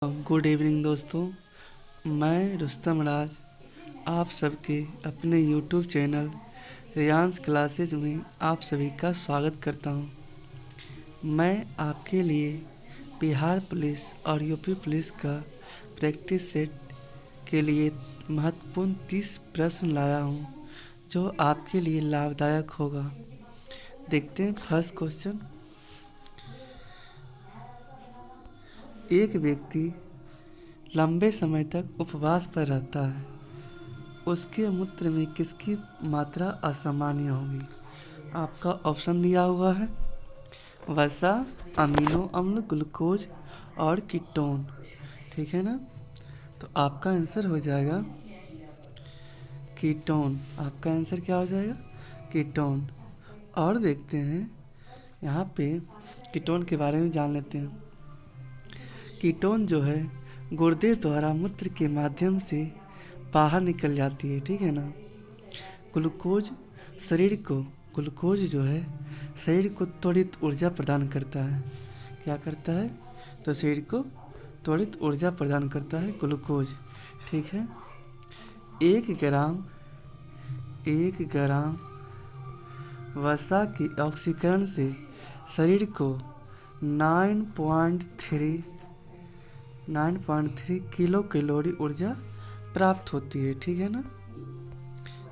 Good evening दोस्तों। मैं रुस्तम राज आप सबके अपने यूट्यूब चैनल रियांस क्लासेज में आप सभी का स्वागत करता हूं। मैं आपके लिए बिहार पुलिस और यूपी पुलिस का प्रैक्टिस सेट के लिए महत्वपूर्ण 30 प्रश्न लाया हूं, जो आपके लिए लाभदायक होगा। देखते हैं फर्स्ट क्वेश्चन। एक व्यक्ति लंबे समय तक उपवास पर रहता है, उसके मूत्र में किसकी मात्रा असामान्य होगी? आपका ऑप्शन दिया हुआ है वसा, अमीनो अम्ल, ग्लूकोज और कीटोन। ठीक है ना? तो आपका आंसर हो जाएगा कीटोन। आपका आंसर क्या हो जाएगा? कीटोन। और देखते हैं यहाँ पे कीटोन के बारे में जान लेते हैं। कीटोन जो है गुर्दे द्वारा मूत्र के माध्यम से बाहर निकल जाती है। ठीक है ना? ग्लूकोज ग्लूकोज जो है शरीर को त्वरित ऊर्जा प्रदान करता है। क्या करता है? तो शरीर को त्वरित ऊर्जा प्रदान करता है ग्लूकोज। ठीक है। एक ग्राम वसा के ऑक्सीकरण से शरीर को 9.3 किलो कैलोरी ऊर्जा प्राप्त होती है। ठीक है ना?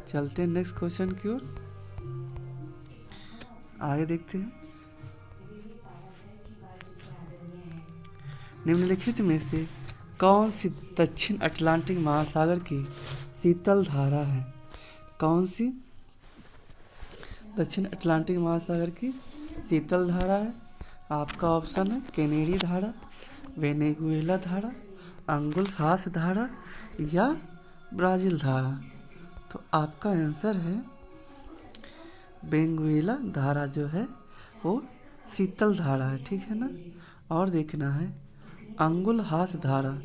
चलते हैं नेक्स्ट क्वेश्चन की ओर। आगे देखते हैं। निम्नलिखित में से कौन सी दक्षिण अटलांटिक महासागर की शीतल धारा है? कौन सी दक्षिण अटलांटिक महासागर की शीतल धारा है? आपका ऑप्शन है कैनेडी धारा, वेनेजुएला धारा, अंगुलहास धारा या ब्राज़ील धारा। तो आपका आंसर है वेनेजुएला धारा जो है वो शीतल धारा है। ठीक है ना? और देखना है अंगुलहास धारा,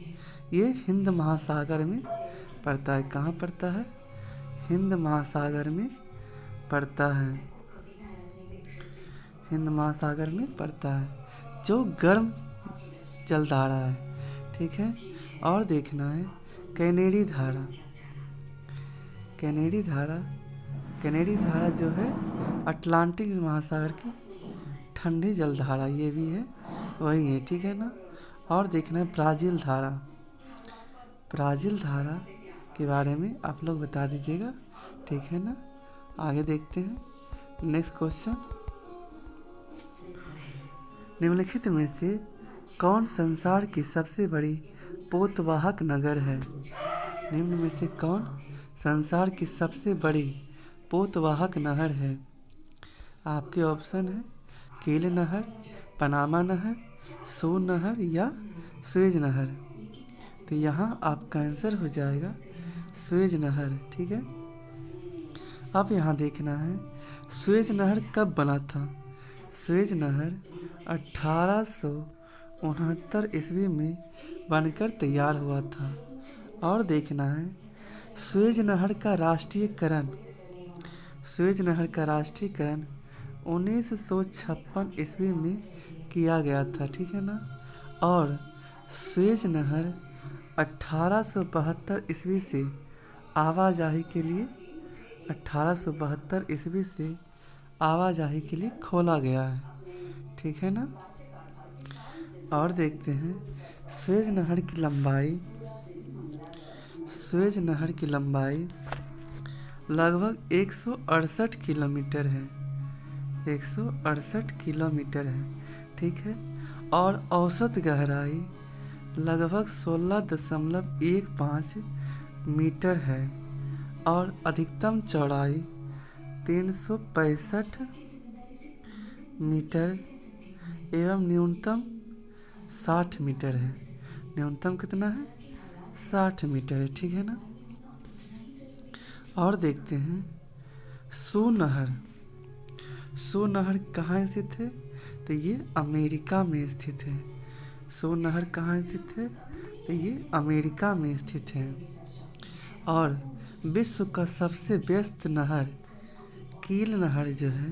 ये हिंद महासागर में पड़ता है। कहाँ पड़ता है? हिंद महासागर में पड़ता है। हिंद महासागर में पड़ता है, जो गर्म जलधारा है। ठीक है। और देखना है कैनेडी धारा। कैनेडी धारा जो है अटलांटिक महासागर की ठंडी जलधारा, ये भी है, वही है। ठीक है ना? और देखना है ब्राज़ील धारा के बारे में आप लोग बता दीजिएगा। ठीक है ना? आगे देखते हैं नेक्स्ट क्वेश्चन। निम्नलिखित में से कौन संसार की सबसे बड़ी पोतवाहक नगर है? निम्न में से कौन संसार की सबसे बड़ी पोतवाहक नहर है? आपके ऑप्शन है कील नहर, पनामा नहर, सोन नहर या स्वेज नहर। तो यहाँ आपका आंसर हो जाएगा स्वेज नहर। ठीक है। अब यहाँ देखना है स्वेज नहर कब बना था। स्वेज नहर 1869 ईस्वी में बनकर तैयार हुआ था। और देखना है स्वेज नहर का राष्ट्रीयकरण 1956 ईस्वी में किया गया था। ठीक है ना? और स्वेज नहर 1872 ईस्वी से आवाजाही के लिए खोला गया है। ठीक है ना? और देखते हैं स्वेज नहर की लंबाई लगभग 168 किलोमीटर है। 168 किलोमीटर है। ठीक है। और औसत गहराई लगभग 16.15 मीटर है। और अधिकतम चौड़ाई 365 मीटर एवं न्यूनतम 60 मीटर है। न्यूनतम कितना है? 60 मीटर है। ठीक है ना? और देखते हैं सू नहर कहाँ स्थित है? तो ये अमेरिका में स्थित है। सू नहर कहाँ स्थित है? तो ये अमेरिका में स्थित है। और विश्व का सबसे व्यस्त नहर कील नहर जो है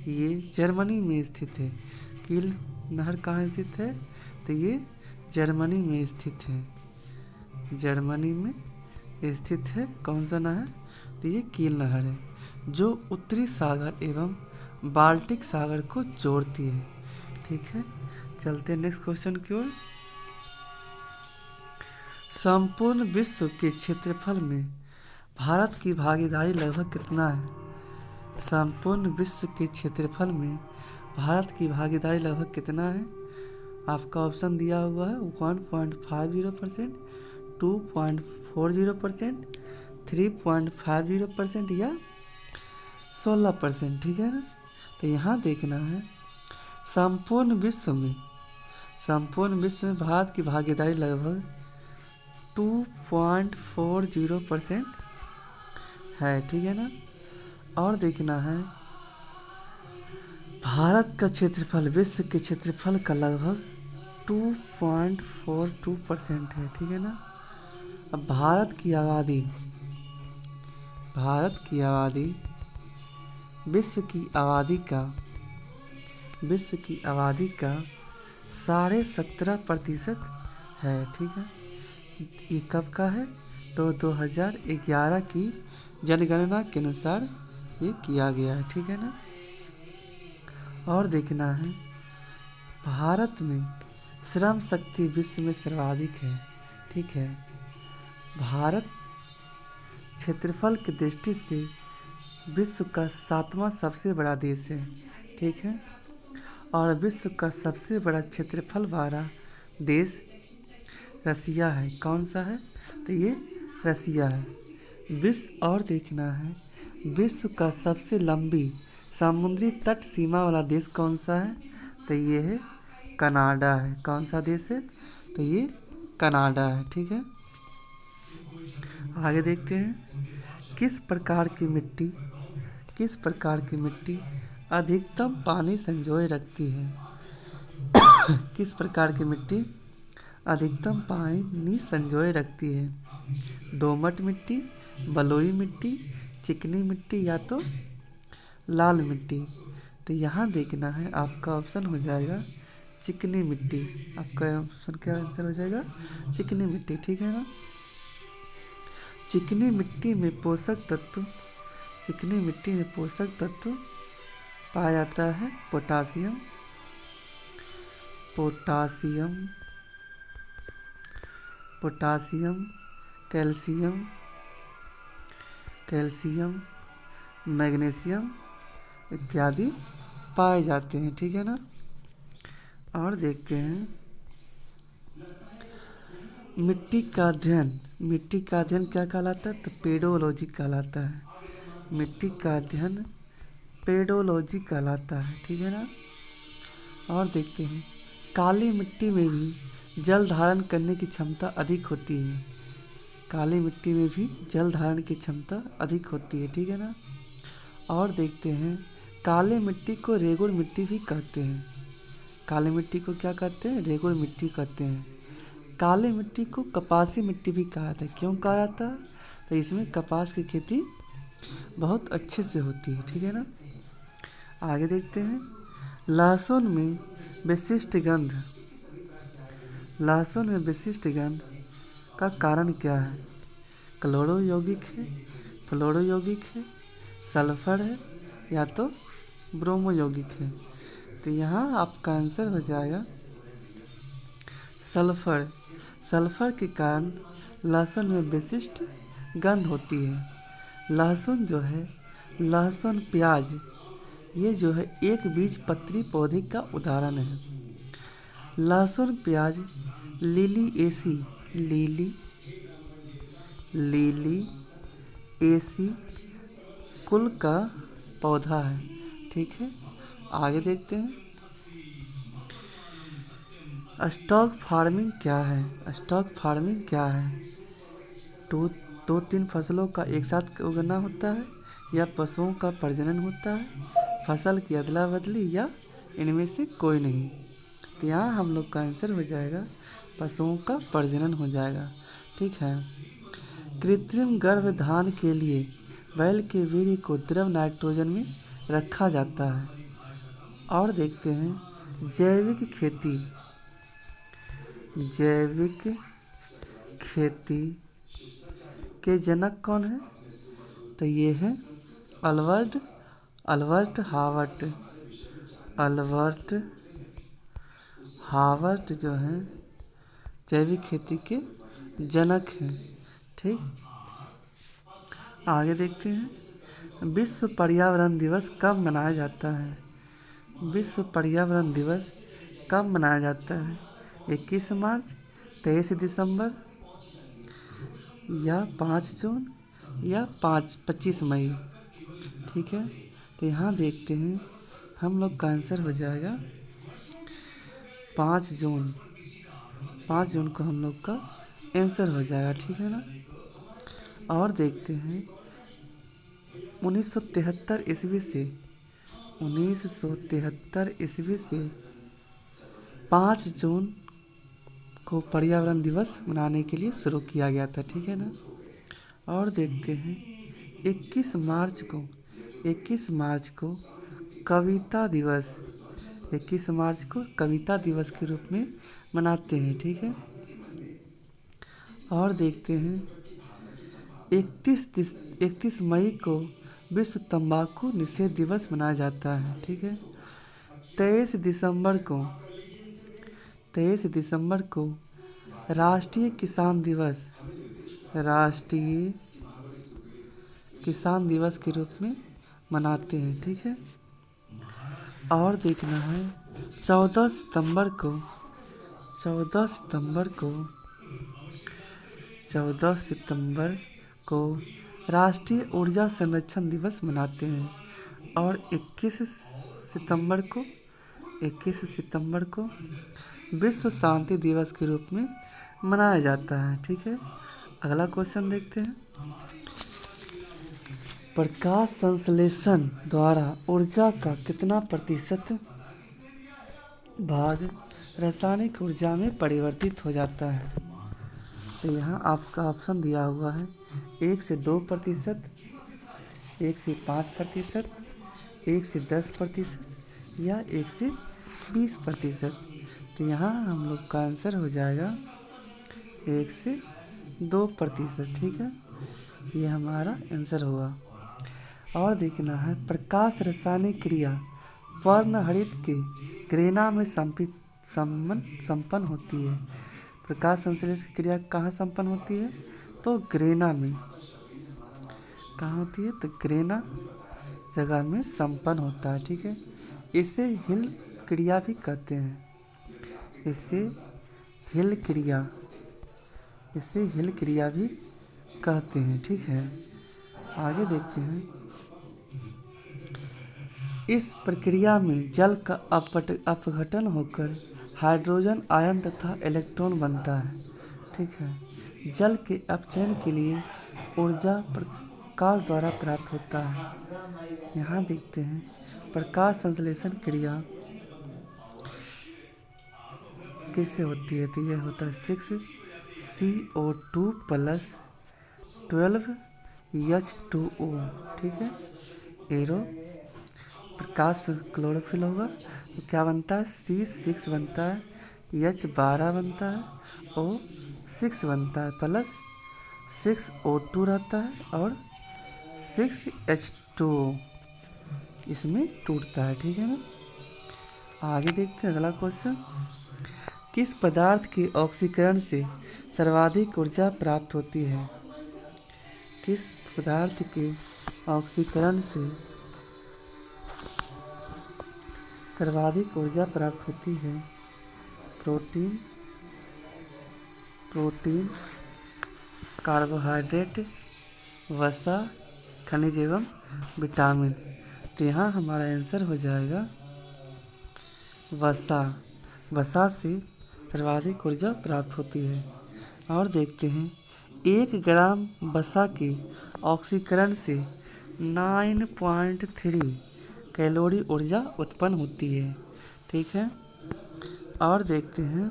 ये जर्मनी में स्थित है। कील नहर कहाँ स्थित है? तो ये जर्मनी में स्थित है। जर्मनी में स्थित है। कौन सा नहर? तो ये कील नहर है, जो उत्तरी सागर एवं बाल्टिक सागर को जोड़ती है। ठीक है, चलते हैं नेक्स्ट क्वेश्चन की ओर। संपूर्ण विश्व के क्षेत्रफल में भारत की भागीदारी लगभग कितना है? संपूर्ण विश्व के क्षेत्रफल में भारत की भागीदारी लगभग कितना है? आपका ऑप्शन दिया हुआ है 1.50%, 2.40%, 3.50% या 16%। ठीक है ना, तो यहाँ देखना है संपूर्ण विश्व में भारत की भागीदारी लगभग 2.40% है। ठीक है ना, और देखना है भारत का क्षेत्रफल विश्व के क्षेत्रफल का लगभग 2.42% है। ठीक है ना, अब भारत की आबादी विश्व की आबादी का 17.5% है। ठीक है, ये कब का है? तो 2011 की जनगणना के अनुसार ये किया गया है। ठीक है ना, और देखना है भारत में श्रम शक्ति विश्व में सर्वाधिक है। ठीक है, भारत क्षेत्रफल की दृष्टि से विश्व का 7वां सबसे बड़ा देश है। ठीक है, और विश्व का सबसे बड़ा क्षेत्रफल वाला देश रसिया है। कौन सा है? तो ये रसिया है। और देखना है विश्व का सबसे लंबी समुद्री तट सीमा वाला देश कौन सा है? तो ये है कनाडा है। कौन सा देश है? तो ये कनाडा है। ठीक है, आगे देखते हैं किस प्रकार की मिट्टी अधिकतम पानी संजोए रखती है? किस प्रकार की मिट्टी अधिकतम पानी संजोए रखती है? दोमट मिट्टी, बलुई मिट्टी, चिकनी मिट्टी या तो लाल मिट्टी। तो यहाँ देखना है आपका ऑप्शन हो जाएगा चिकनी मिट्टी। आपका ऑप्शन क्या आंसर हो जाएगा? चिकनी मिट्टी। ठीक है ना, चिकनी मिट्टी में पोषक तत्व पाया जाता है पोटासियम, कैल्शियम, मैग्नीशियम इत्यादि पाए जाते हैं। ठीक है ना, और देखते हैं मिट्टी का अध्ययन क्या कहलाता है? तो पेडोलॉजी कहलाता है। मिट्टी का अध्ययन पेडोलॉजी कहलाता है। ठीक है ना, और देखते हैं काली मिट्टी में भी जल धारण करने की क्षमता अधिक होती है। ठीक है ना, और देखते हैं काली मिट्टी को रेगुड़ मिट्टी भी कहते हैं। काली मिट्टी को क्या कहते हैं? रेगुड़ मिट्टी कहते हैं। काली मिट्टी को कपासी मिट्टी भी कहा जाता है। क्यों कहा जाता है? तो इसमें कपास की खेती बहुत अच्छे से होती है। ठीक है ना, आगे देखते हैं लहसुन में विशिष्ट गंध का कारण क्या है? क्लोरो यौगिक है, फ्लोरो यौगिक है, सल्फर है या तो ब्रोमो यौगिक है। तो यहाँ आपका आंसर हो जाएगा सल्फर के कारण लहसुन में विशिष्ट गंध होती है। लहसुन प्याज ये जो है एक बीज पत्री पौधे का उदाहरण है। लहसुन प्याज लिलिएसी कुल का पौधा है। ठीक है, आगे देखते हैं स्टॉक फार्मिंग क्या है? दो तीन फसलों का एक साथ उगाना होता है या पशुओं का प्रजनन होता है, फसल की अदला बदली या इनमें से कोई नहीं। तो यहाँ हम लोग का आंसर हो जाएगा पशुओं का प्रजनन हो जाएगा। ठीक है, कृत्रिम गर्भधान के लिए बैल के वीर्य को द्रव नाइट्रोजन में रखा जाता है। और देखते हैं जैविक खेती जैविक खेती के जनक कौन है? तो ये है Albert Albert Howard. Albert Howard जो हैं जैविक खेती के जनक हैं। ठीक, आगे देखते हैं। विश्व पर्यावरण दिवस कब मनाया जाता है? विश्व पर्यावरण दिवस कब मनाया जाता है? 21 मार्च, 23 दिसंबर या 5 जून या 25 मई। ठीक है, तो यहाँ देखते हैं हम लोग का आंसर हो जाएगा 5 जून। 5 जून को हम लोग का आंसर हो जाएगा। ठीक है ना। और देखते हैं 1973 ईस्वी से 1973 ईस्वी से 5 जून को पर्यावरण दिवस मनाने के लिए शुरू किया गया था। ठीक है ना। और देखते हैं 21 मार्च को कविता दिवस 21 मार्च को कविता दिवस के रूप में मनाते हैं। ठीक है। और देखते हैं 31 मई को विश्व तंबाकू निषेध दिवस मनाया जाता है। ठीक है। 23 दिसंबर को राष्ट्रीय किसान दिवस के रूप में मनाते हैं। ठीक है। और देखना है 14 सितंबर को राष्ट्रीय ऊर्जा संरक्षण दिवस मनाते हैं। और 21 सितंबर को विश्व शांति दिवस के रूप में मनाया जाता है। ठीक है। अगला क्वेश्चन देखते हैं। प्रकाश संश्लेषण द्वारा ऊर्जा का कितना प्रतिशत भाग रासायनिक ऊर्जा में परिवर्तित हो जाता है? तो यहाँ आपका ऑप्शन दिया हुआ है 1 से 2%, 1 से 5%, 1 से 10% या 1 से 20%। तो यहाँ हम लोग का आंसर हो जाएगा 1 से 2%। ठीक है, ये हमारा आंसर हुआ। और देखना है प्रकाश रासायनिक क्रिया वर्णहरित के ग्रेना में संपन्न होती है। प्रकाश संश्लेषण क्रिया कहाँ संपन्न होती है? तो ग्रेना में। कहाँ होती है? तो ग्रेना जगह में संपन्न होता है। ठीक है, इसे हिल क्रिया भी कहते हैं। इसे हिल क्रिया भी कहते हैं। ठीक है, आगे देखते हैं। इस प्रक्रिया में जल का अपघटन होकर हाइड्रोजन आयन तथा इलेक्ट्रॉन बनता है। ठीक है, जल के अपचयन के लिए ऊर्जा प्रकाश द्वारा प्राप्त होता है। यहाँ देखते हैं प्रकाश संश्लेषण क्रिया किससे होती है? तो यह होता है 6CO2 + 12H2O। ठीक है, एरो प्रकाश क्लोरोफिल होगा तो क्या बनता है? C6 बनता है, H12 बनता है, O6 बनता है, प्लस 6O2 रहता है और 6H2O इसमें टूटता है। ठीक है ना। आगे देखते हैं अगला क्वेश्चन। किस पदार्थ के ऑक्सीकरण से सर्वाधिक ऊर्जा प्राप्त होती है? किस पदार्थ के ऑक्सीकरण से सर्वाधिक ऊर्जा प्राप्त होती है? प्रोटीन, कार्बोहाइड्रेट, वसा, खनिज एवं विटामिन। तो यहाँ हमारा आंसर हो जाएगा वसा से सर्वाधिक ऊर्जा प्राप्त होती है। और देखते हैं 1 ग्राम वसा के ऑक्सीकरण से 9.3 कैलोरी ऊर्जा उत्पन्न होती है। ठीक है, और देखते हैं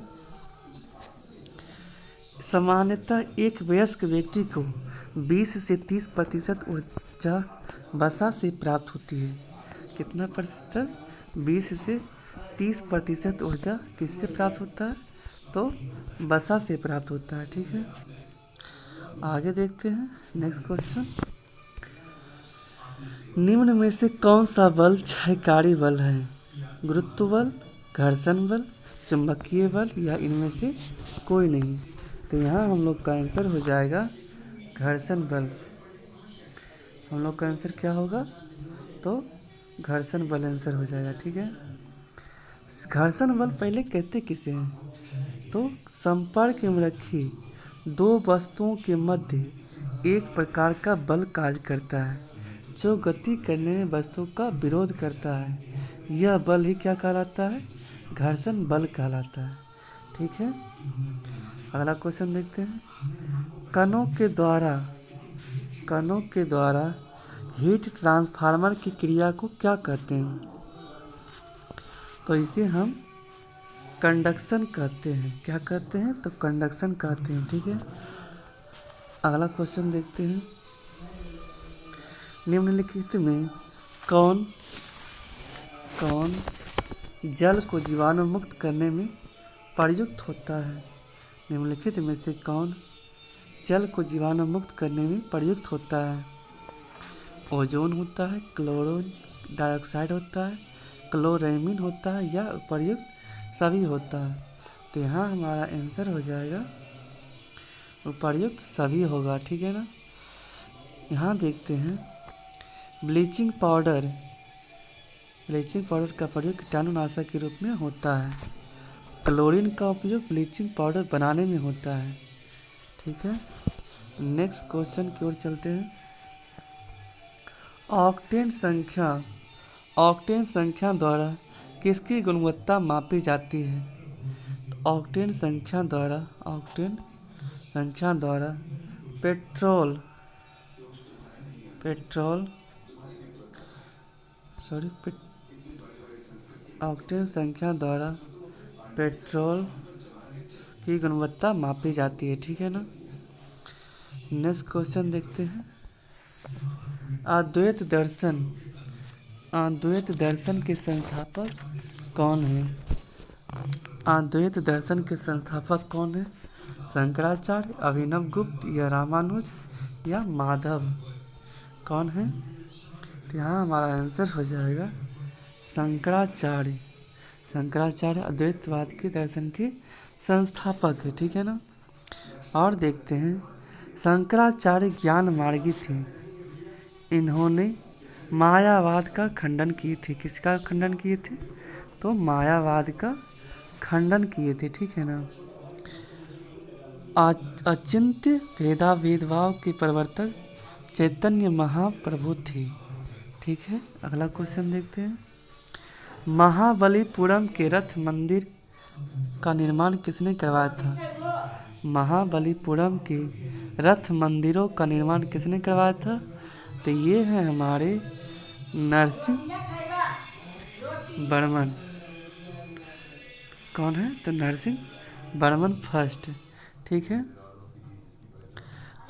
सामान्यतः एक वयस्क व्यक्ति को 20 से 30% ऊर्जा वसा से प्राप्त होती है। कितना प्रतिशत? 20 से 30% ऊर्जा किससे प्राप्त होता है? तो वसा से प्राप्त होता है। ठीक है, आगे देखते हैं नेक्स्ट क्वेश्चन। निम्न में से कौन सा बल क्षयकारी बल है? गुरुत्व बल, घर्षण बल, चुंबकीय बल या इनमें से कोई नहीं? तो यहाँ हम लोग का आंसर हो जाएगा घर्षण बल। हम लोग का आंसर क्या होगा? तो घर्षण बल आंसर हो जाएगा। ठीक है, घर्षण बल पहले कहते किसे हैं? तो संपर्क में रखी दो वस्तुओं के मध्य एक प्रकार का बल कार्य करता है जो गति करने में वस्तु का विरोध करता है। यह बल ही क्या कहलाता है? घर्षण बल कहलाता है। ठीक है, अगला क्वेश्चन देखते हैं। कणों के द्वारा हीट ट्रांसफार्मर की क्रिया को क्या कहते हैं? तो इसे हम कंडक्शन कहते हैं। क्या कहते हैं? तो कंडक्शन कहते हैं। ठीक है, अगला क्वेश्चन देखते हैं। निम्नलिखित में कौन जल को जीवाणु मुक्त करने में प्रयुक्त होता है? निम्नलिखित में से कौन जल को जीवाणु मुक्त करने में प्रयुक्त होता है? ओजोन होता है, क्लोरीन डाइऑक्साइड होता है, क्लोरेमीन होता है या प्रयुक्त सभी होता है? तो यहाँ हमारा आंसर हो जाएगा उपर्युक्त सभी होगा। ठीक है ना, यहाँ देखते हैं। ब्लीचिंग पाउडर का प्रयोग कीटाणुनाशक के रूप में होता है। क्लोरीन का उपयोग ब्लीचिंग पाउडर बनाने में होता है। ठीक है, नेक्स्ट क्वेश्चन की ओर चलते हैं। ऑक्टेन संख्या द्वारा किसकी गुणवत्ता मापी जाती है? तो ऑक्टेन संख्या द्वारा ऑक्टेन संख्या द्वारा पेट्रोल की गुणवत्ता मापी जाती है। ठीक है ना, नेक्स्ट क्वेश्चन देखते हैं। अद्वैत दर्शन के संस्थापक कौन है? अद्वैत दर्शन के संस्थापक कौन है? शंकराचार्य, अभिनव गुप्त या रामानुज या माधव? कौन है? तो यहाँ हमारा आंसर हो जाएगा शंकराचार्य। शंकराचार्य अद्वैतवाद के दर्शन के संस्थापक है। ठीक है ना, और देखते हैं। शंकराचार्य ज्ञान मार्गी थे। इन्होंने मायावाद का खंडन किए थे। किसका खंडन किए थे? तो मायावाद का खंडन किए थे। ठीक है ना, अचिंत्य भेदभाव के प्रवर्तक चैतन्य महाप्रभु थे। ठीक है, अगला क्वेश्चन देखते हैं। महाबलीपुरम के रथ मंदिर का निर्माण किसने करवाया था? महाबलीपुरम के रथ मंदिरों का निर्माण किसने करवाया था? तो ये हैं हमारे नरसिंह वर्मन। कौन है? तो नरसिंह वर्मन फर्स्ट। ठीक है,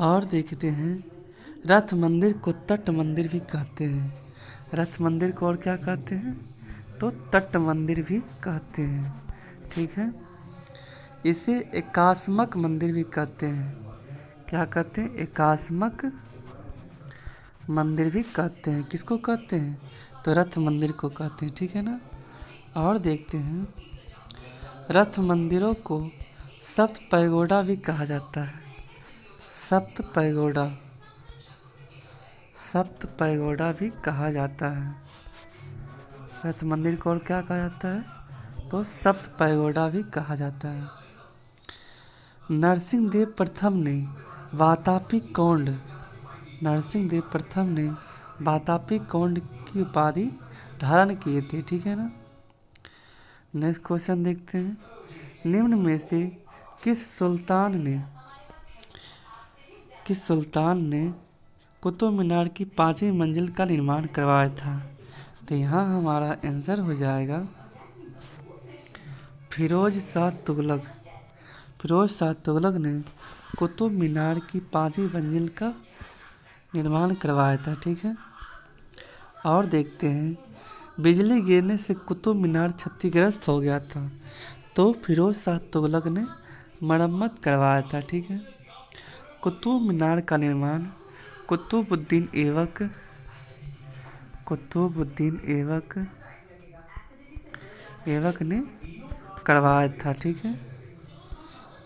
और देखते हैं। रथ मंदिर को तट मंदिर भी कहते हैं। रथ मंदिर को और क्या कहते हैं? तो तट मंदिर भी कहते हैं। ठीक है, इसे एकास्मक मंदिर भी कहते हैं। क्या कहते हैं? एकास्मक मंदिर भी कहते हैं। किसको कहते हैं? तो रथ मंदिर को कहते हैं। ठीक है ना, और देखते हैं। रथ मंदिरों को सप्त पैगोडा भी कहा जाता है। सप्त पैगोडा भी कहा जाता है। रथ मंदिर को और क्या कहा जाता है? तो सप्त पैगोडा भी कहा जाता है। नरसिंहदेव प्रथम ने वातापी कौंड की उपाधि धारण किए थे। ठीक है ना, नेक्स्ट क्वेश्चन देखते हैं। निम्न में से किस सुल्तान ने कुतुब मीनार की 5वीं मंजिल का निर्माण करवाया था? तो यहाँ हमारा आंसर हो जाएगा फिरोज शाह तुगलक ने कुतुब मीनार की 5वीं मंजिल का निर्माण करवाया था। ठीक है, और देखते हैं। बिजली गिरने से कुतुब मीनार क्षतिग्रस्त हो गया था। तो फिरोज शाह तुगलक ने मरम्मत करवाया था। ठीक है। कुतुब मीनार का निर्माण कुतुबुद्दीन ऐबक ने करवाया था। ठीक है।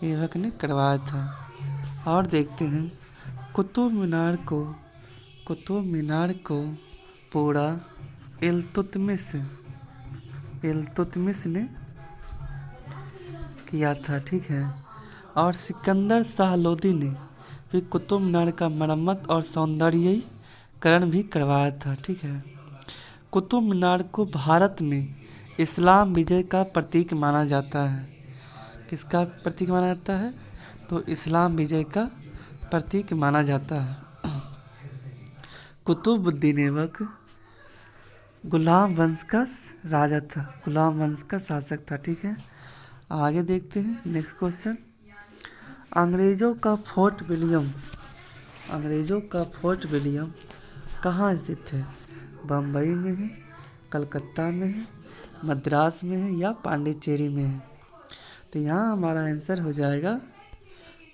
ऐबक ने करवाया था। और देखते हैं कुतुब मीनार को पूरा इल्तुतमिश ने किया था। ठीक है। और सिकंदर शाह लोदी ने भी कुतुब मीनार का मरम्मत और सौंदर्यीकरण भी करवाया था। ठीक है। कुतुब मीनार को भारत में इस्लाम विजय का प्रतीक माना जाता है। किसका प्रतीक माना जाता है? तो इस्लाम विजय का प्रतीक माना जाता है। कुतुबुद्दीन ऐबक गुलाम वंश का राजा था, गुलाम वंश का शासक था। ठीक है। आगे देखते हैं नेक्स्ट क्वेश्चन। अंग्रेजों का फोर्ट विलियम कहाँ स्थित है? बम्बई में है, कलकत्ता में है, मद्रास में है या पांडिचेरी में है? तो यहाँ हमारा आंसर हो जाएगा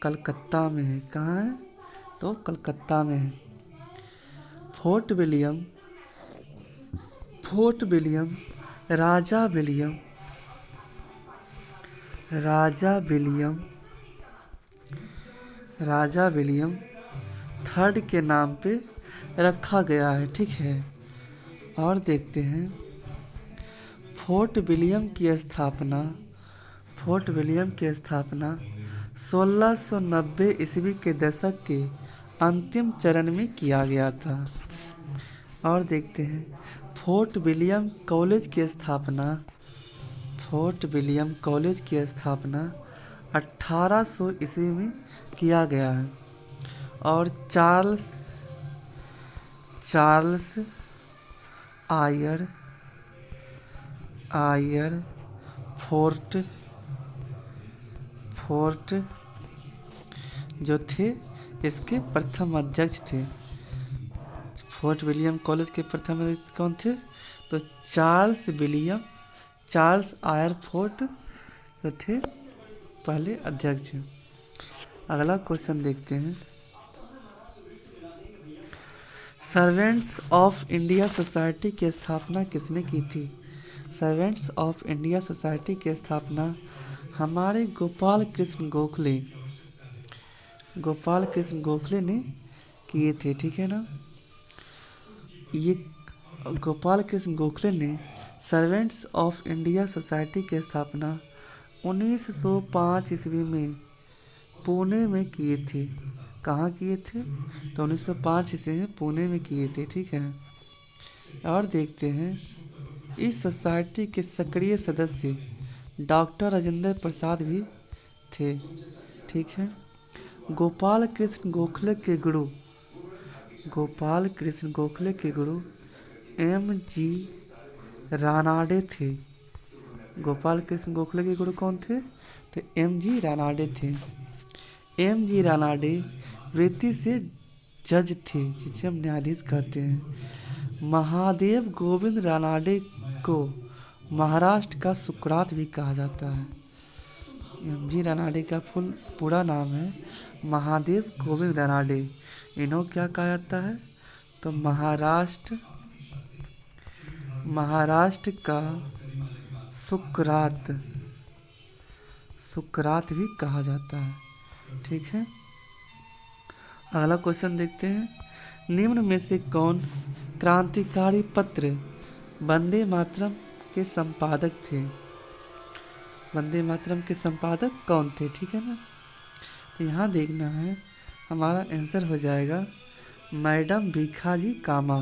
कलकत्ता में है। कहाँ है? तो कलकत्ता में है। फोर्ट विलियम राजा विलियम थर्ड के नाम पे रखा गया है। ठीक है। और देखते हैं फोर्ट विलियम की स्थापना 1690 ईस्वी के दशक के अंतिम चरण में किया गया था। और देखते हैं फोर्ट विलियम कॉलेज की स्थापना 1800 ईस्वी में किया गया है। और चार्ल्स आयर फोर्ट जो थे इसके प्रथम अध्यक्ष थे। फोर्ट विलियम कॉलेज के प्रथम अध्यक्ष कौन थे? तो चार्ल्स आयर फोर्ट जो थे पहले अध्यक्ष। अगला क्वेश्चन देखते हैं। सर्वेंट्स ऑफ इंडिया सोसाइटी की स्थापना किसने की थी? सर्वेंट्स ऑफ इंडिया सोसाइटी की स्थापना हमारे गोपाल कृष्ण गोखले ने किए थे। ठीक है ना। ये गोपाल कृष्ण गोखले ने सर्वेंट्स ऑफ इंडिया सोसाइटी की स्थापना 1905 ईस्वी में पुणे में किए थे। कहाँ किए थे? तो 1905 ईस्वी में पुणे में किए थे। ठीक है। और देखते हैं इस सोसाइटी के सक्रिय सदस्य डॉक्टर राजेंद्र प्रसाद भी थे। ठीक है। गोपाल कृष्ण गोखले के गुरु M.G. रानाडे थे। गोपाल कृष्ण गोखले के गुरु कौन थे? तो M.G. रानाडे थे। M.G. रानाडे वृत्ति से जज थे, जिसे हम न्यायाधीश कहते हैं। महादेव गोविंद रानाडे को महाराष्ट्र का सुकरात भी कहा जाता है। M.G. रानाडे का पूरा नाम है महादेव गोविंद रानाडे। इन्हों क्या कहा जाता है? तो महाराष्ट्र का सुकरात भी कहा जाता है। ठीक है। अगला क्वेश्चन देखते हैं। निम्न में से कौन क्रांतिकारी पत्र वंदे मातरम के संपादक थे? वंदे मातरम के संपादक कौन थे? ठीक है ना। तो यहाँ देखना है, हमारा आंसर हो जाएगा मैडम भीखाजी कामा।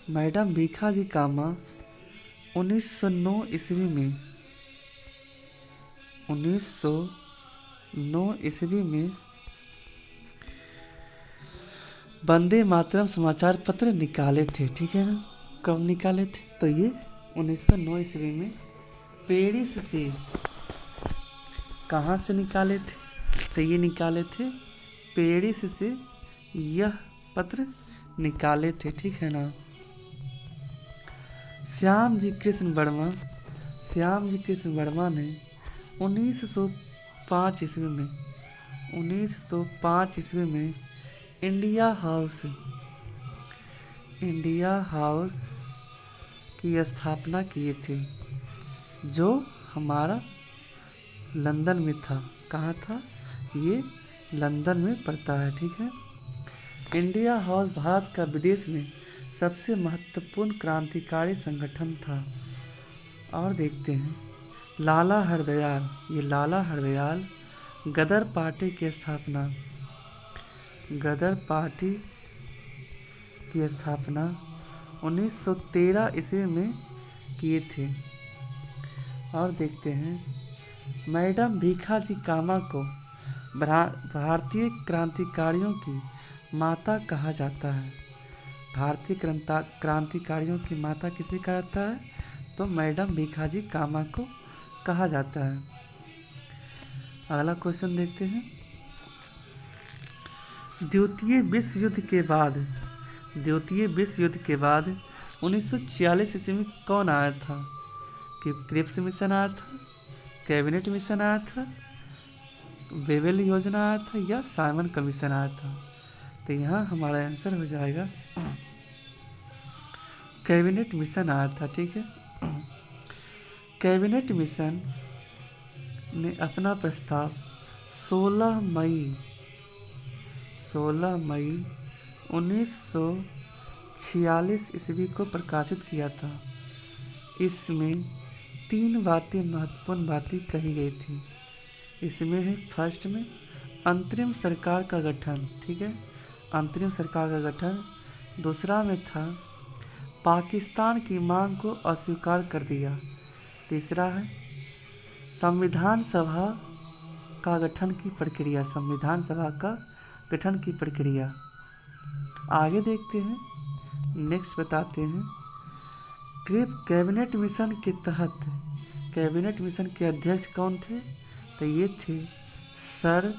मैडम भीखाजी कामा 1909 ईस्वी में वंदे मातरम समाचार पत्र निकाले थे। ठीक है ना। कब निकाले थे? तो ये 1909 ईस्वी में पेरिस से। कहाँ से निकाले थे? तो ये निकाले थे पेरिस से, यह पत्र निकाले थे। ठीक है ना। श्याम जी कृष्ण श्यामजी कृष्ण वर्मा ने 1905 ईस्वी में 1905 ईस्वी में इंडिया हाउस की स्थापना किए थे, जो हमारा लंदन में था। कहाँ था? ये लंदन में पड़ता है। ठीक है। इंडिया हाउस भारत का विदेश में सबसे महत्वपूर्ण क्रांतिकारी संगठन था। और देखते हैं लाला हरदयाल, ये लाला हरदयाल गदर पार्टी की स्थापना 1913 ईस्वी में किए थे। और देखते हैं मैडम भीखाजी कामा को भारतीय क्रांतिकारियों की माता कहा जाता है। भारतीय क्रांतिकारियों की माता किसे कहा जाता है? तो मैडम भीखाजी कामा को कहा जाता है। अगला क्वेश्चन देखते हैं। द्वितीय विश्व युद्ध के बाद 1946 ईस्वी में कौन आया था? कि क्रिप्स मिशन आया था, कैबिनेट मिशन आया था, वेवेल योजना आया था, या साइमन कमीशन आया था? तो यहाँ हमारा आंसर हो जाएगा कैबिनेट मिशन आया था। ठीक है। कैबिनेट मिशन ने अपना प्रस्ताव 16 मई 1946 ईस्वी को प्रकाशित किया था। इसमें 3 महत्वपूर्ण बातें कही गई थी। इसमें है फर्स्ट में अंतरिम सरकार का गठन। ठीक है, अंतरिम सरकार का गठन। दूसरा में था पाकिस्तान की मांग को अस्वीकार कर दिया। तीसरा है संविधान सभा का गठन की प्रक्रिया। आगे देखते हैं, नेक्स्ट बताते हैं। कैबिनेट मिशन के तहत कैबिनेट मिशन के अध्यक्ष कौन थे? तो ये थे सर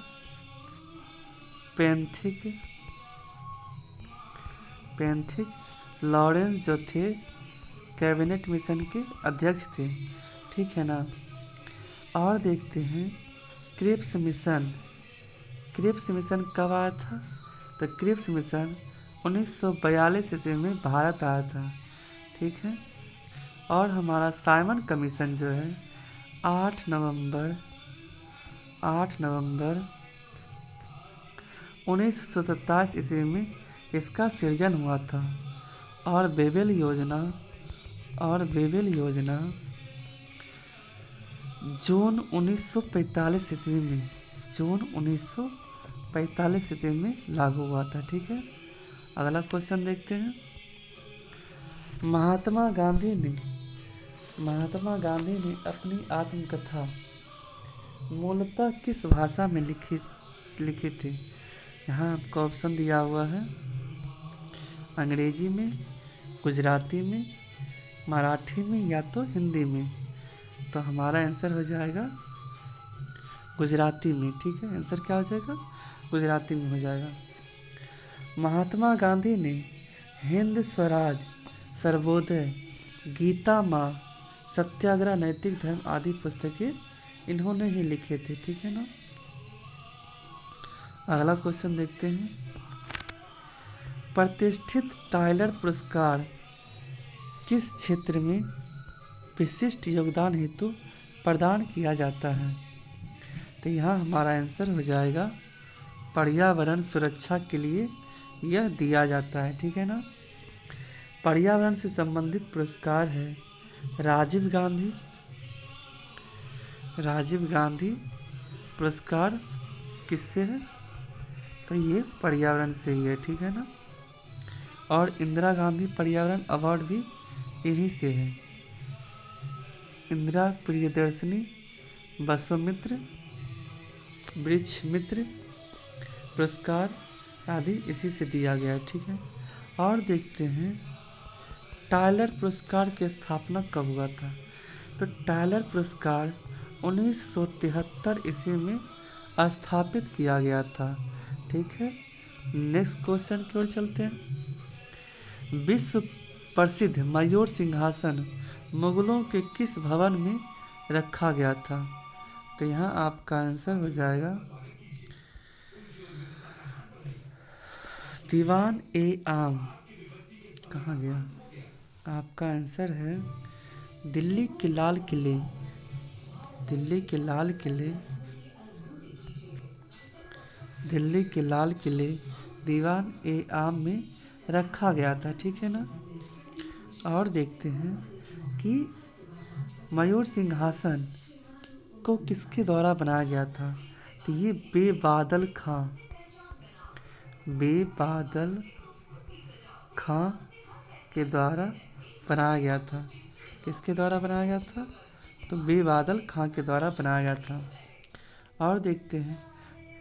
पेंथिक लॉरेंस, जो थे कैबिनेट मिशन के अध्यक्ष थे। ठीक है ना। और देखते हैं क्रिप्स मिशन कब आया था? तो क्रिप्स मिशन 1942 ईस्वी में भारत आया था। ठीक है। और हमारा साइमन कमीशन जो है 8 नवंबर 1927 ईस्वी में इसका सृजन हुआ था। और वेवेल योजना जून 1945 ईस्वी में लागू हुआ था। ठीक है। अगला क्वेश्चन देखते हैं। महात्मा गांधी ने अपनी आत्मकथा मूलतः किस भाषा में लिखी थी? यहाँ आपको ऑप्शन दिया हुआ है, अंग्रेजी में, गुजराती में, मराठी में, या तो हिंदी में। तो हमारा आंसर हो जाएगा गुजराती में। ठीक है, आंसर क्या हो जाएगा? गुजराती में हो जाएगा। महात्मा गांधी ने हिंद स्वराज, सर्वोदय, गीता माँ, सत्याग्रह, नैतिक धर्म आदि पुस्तकें इन्होंने ही लिखे थे। ठीक है ना। अगला क्वेश्चन देखते हैं। प्रतिष्ठित टाइलर पुरस्कार किस क्षेत्र में विशिष्ट योगदान हेतु प्रदान किया जाता है? तो यहाँ हमारा आंसर हो जाएगा पर्यावरण सुरक्षा के लिए यह दिया जाता है। ठीक है ना। पर्यावरण से संबंधित पुरस्कार है राजीव गांधी पुरस्कार किससे है? तो ये पर्यावरण से ही है। ठीक है ना। और इंदिरा गांधी पर्यावरण अवार्ड भी इन्हीं से है। इंदिरा प्रियदर्शनी, बसुमित्र, वृक्ष मित्र पुरस्कार आदि इसी से दिया गया है। ठीक है। और देखते हैं टाइलर पुरस्कार की स्थापना कब हुआ था? तो टाइलर पुरस्कार 1973 ईस्वी में स्थापित किया गया था। ठीक है। नेक्स्ट क्वेश्चन की ओर चलते हैं। विश्व प्रसिद्ध मयूर सिंहासन मुगलों के किस भवन में रखा गया था? तो यहाँ आपका आंसर हो जाएगा दीवान ए आम। कहाँ गया? आपका आंसर है दिल्ली के लाल किले, दिल्ली के लाल किले, दिल्ली के लाल किले दीवान ए आम में रखा गया था। ठीक है ना। और देखते हैं कि मयूर सिंहासन को किसके द्वारा बनाया गया था? तो ये बेबादल खां, बेबादल खां के द्वारा बनाया गया था। किसके द्वारा बनाया गया था? तो बेबादल खां के द्वारा बनाया गया था। और देखते हैं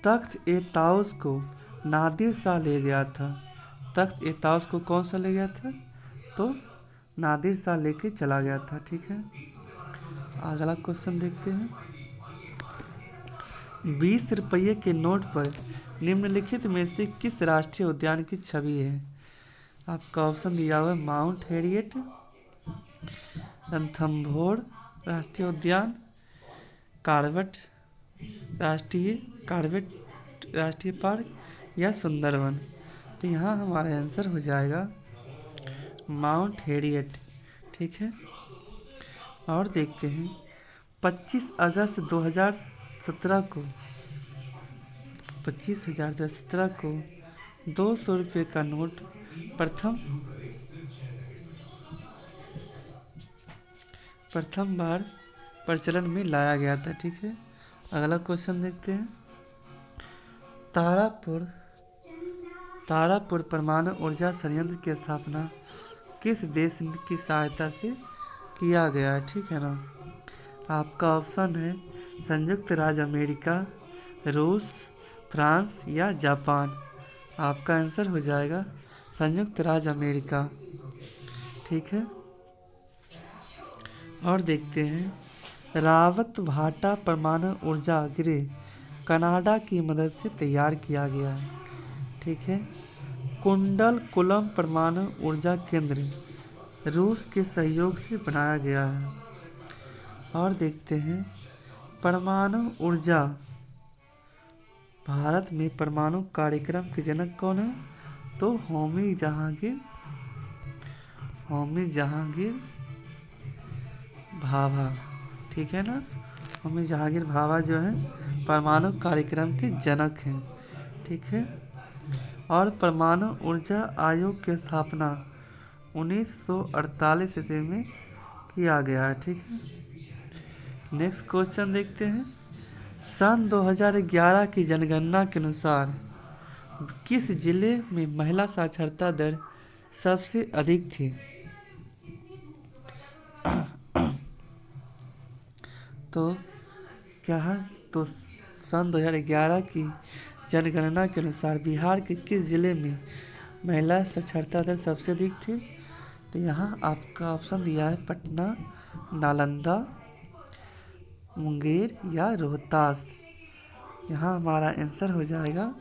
तख्त ए ताउस को नादिर शाह ले गया था। तख्त ए ताउस को कौन सा ले गया था? तो नादिर शाह लेके चला गया था। ठीक है। अगला क्वेश्चन देखते हैं 20 रुपये के नोट पर निम्नलिखित में से किस राष्ट्रीय उद्यान की छवि है? आपका ऑप्शन दिया हुआ है माउंट हैरियट, रणथंभौर राष्ट्रीय उद्यान, कार्बेट राष्ट्रीय पार्क या सुंदरवन। तो यहाँ हमारा आंसर हो जाएगा माउंट हैरियट। ठीक है। और देखते हैं 25 अगस्त 2017 को 25,2017 को 200 रुपये का नोट प्रथम बार प्रचलन में लाया गया था। ठीक है। अगला क्वेश्चन देखते हैं तारापुर परमाणु ऊर्जा संयंत्र की स्थापना किस देश की सहायता से किया गया है? ठीक है ना। आपका ऑप्शन है संयुक्त राज्य अमेरिका, रूस, फ्रांस या जापान। आपका आंसर हो जाएगा संयुक्त राज्य अमेरिका। ठीक है। और देखते हैं रावत भाटा परमाणु ऊर्जा गृह कनाडा की मदद से तैयार किया गया है। ठीक है। कुंडलकुलम परमाणु ऊर्जा केंद्र रूस के सहयोग से बनाया गया है। और देखते हैं परमाणु ऊर्जा भारत में परमाणु कार्यक्रम के जनक कौन है? तो होमी जहांगीर भाभा। ठीक है ना। होमी जहांगीर भाभा जो है परमाणु कार्यक्रम के जनक हैं। ठीक है। और परमाणु ऊर्जा आयोग की स्थापना 1948 ईस्वी में किया गया है। ठीक है। नेक्स्ट क्वेश्चन देखते हैं सन 2011 की जनगणना के अनुसार किस जिले में महिला साक्षरता दर सबसे अधिक थी? तो क्या है? तो सन 2011 की जनगणना के अनुसार बिहार के किस जिले में महिला साक्षरता दर सबसे अधिक थी? तो यहाँ आपका ऑप्शन दिया है पटना, नालंदा, मुंगेर या रोहतास। यहाँ हमारा आंसर हो जाएगा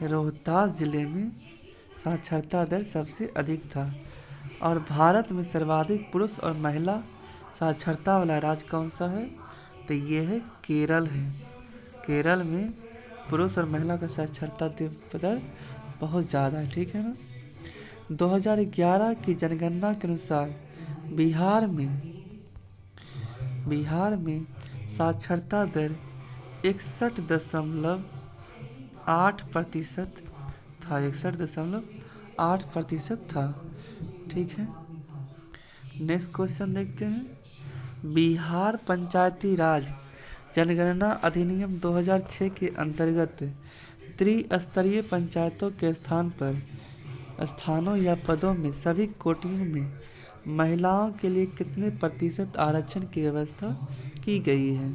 रोहतास जिले में साक्षरता दर सबसे अधिक था। और भारत में सर्वाधिक पुरुष और महिला साक्षरता वाला राज्य कौन सा है? तो ये है केरल है। केरल में पुरुष और महिला का साक्षरता दर बहुत ज़्यादा है। ठीक है ना। 2011 की जनगणना के अनुसार बिहार में साक्षरता दर 61.8% था। 61.8% था। ठीक है। नेक्स्ट क्वेश्चन देखते हैं बिहार पंचायती राज जनगणना अधिनियम 2006 के अंतर्गत त्रिस्तरीय पंचायतों के स्थानों या पदों में सभी कोटियों में महिलाओं के लिए कितने प्रतिशत आरक्षण की व्यवस्था की गई है?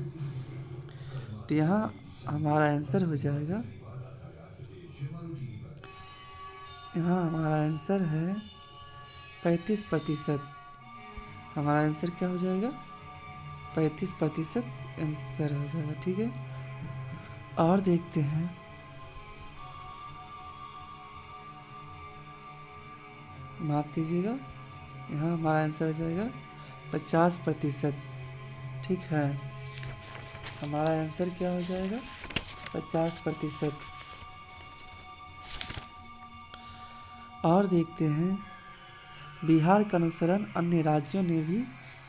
तो यहाँ हमारा आंसर हो जाएगा, यहाँ हमारा आंसर है 35%। हमारा आंसर क्या हो जाएगा? 35% आंसर हो जाएगा। ठीक है। और देखते हैं माफ कीजिएगा यहाँ हमारा आंसर हो जाएगा 50%। ठीक है, हमारा आंसर क्या हो जाएगा 50%। और देखते हैं, बिहार का अनुसरण अन्य राज्यों ने भी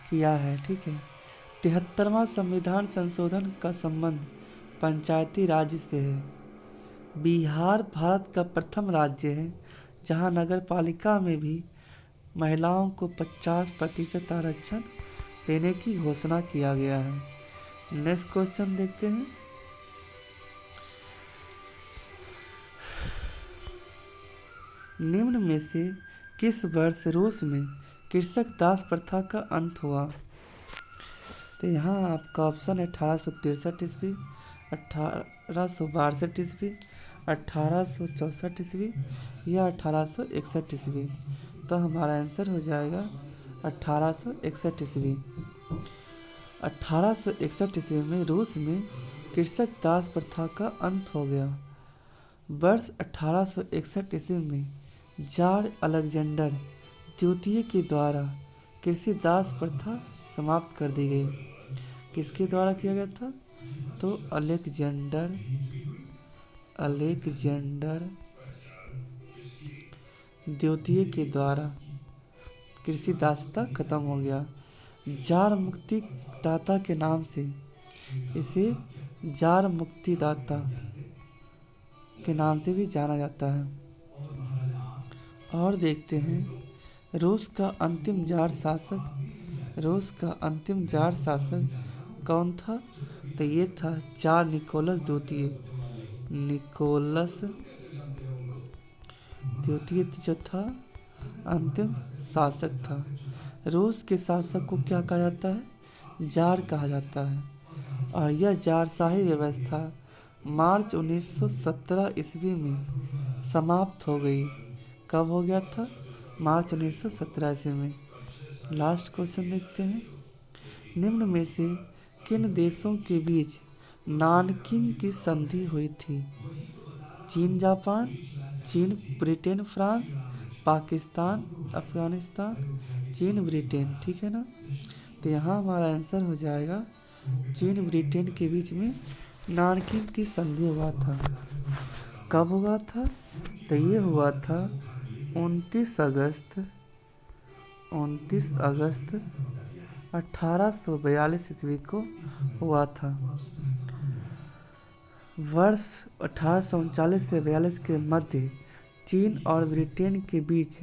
किया है। ठीक है, 73वां संविधान संशोधन का संबंध पंचायती राज से है। बिहार भारत का प्रथम राज्य है जहां नगर पालिका में भी महिलाओं को 50% आरक्षण देने की घोषणा किया गया है। नेक्स्ट क्वेश्चन देखते हैं, निम्न में से किस वर्ष रूस में कृषक दास प्रथा का अंत हुआ? तो यहाँ आपका ऑप्शन है 1863 ईस्वी, 1862 ईस्वी, 1864 ईस्वी या 1861 ईस्वी। तो हमारा आंसर हो जाएगा 1861 ईस्वी। 1861 ईस्वी में रूस में कृषक दास प्रथा का अंत हो गया। वर्ष 1861 ईस्वी में जार अलेक्जेंडर द्वितीय के द्वारा कृषि दास प्रथा समाप्त कर दी गई। किसके द्वारा किया गया था? तो अलेक्जेंडर द्वितीय के द्वारा कृषि दासता खत्म हो गया। जार मुक्तिदाता के नाम से इसे जार मुक्तिदाता के नाम से भी जाना जाता है। और देखते हैं, रूस का अंतिम जार शासक कौन था? तो ये था जार निकोलस द्वितीय। जो था अंतिम शासक था। रूस के शासक को क्या कहा जाता है? जार कहा जाता है। और यह जारशाही व्यवस्था मार्च 1917 ईस्वी में समाप्त हो गई। कब हो गया था? मार्च 1917 ईस्वी में। लास्ट क्वेश्चन देखते हैं, निम्न में से किन देशों के बीच नानकिंग की संधि हुई थी? चीन जापान, चीन ब्रिटेन फ्रांस, पाकिस्तान अफगानिस्तान, चीन ब्रिटेन। ठीक है ना, तो यहाँ हमारा आंसर हो जाएगा चीन ब्रिटेन के बीच में नानकिंग की संधि हुआ था। कब हुआ था? तो ये हुआ था 29 अगस्त 1842 ईस्वी को हुआ था। वर्ष 1839 से 42 के मध्य चीन और ब्रिटेन के बीच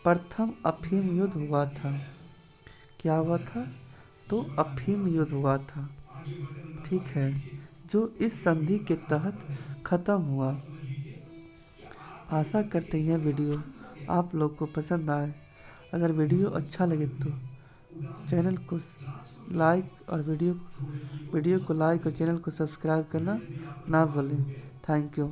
प्रथम अफीम युद्ध हुआ था। क्या हुआ था? तो अफीम युद्ध हुआ था। ठीक है, जो इस संधि के तहत खत्म हुआ। आशा करते हैं वीडियो आप लोग को पसंद आए। अगर वीडियो अच्छा लगे तो चैनल को लाइक और वीडियो को लाइक और चैनल को सब्सक्राइब करना ना भूलें। Thank you.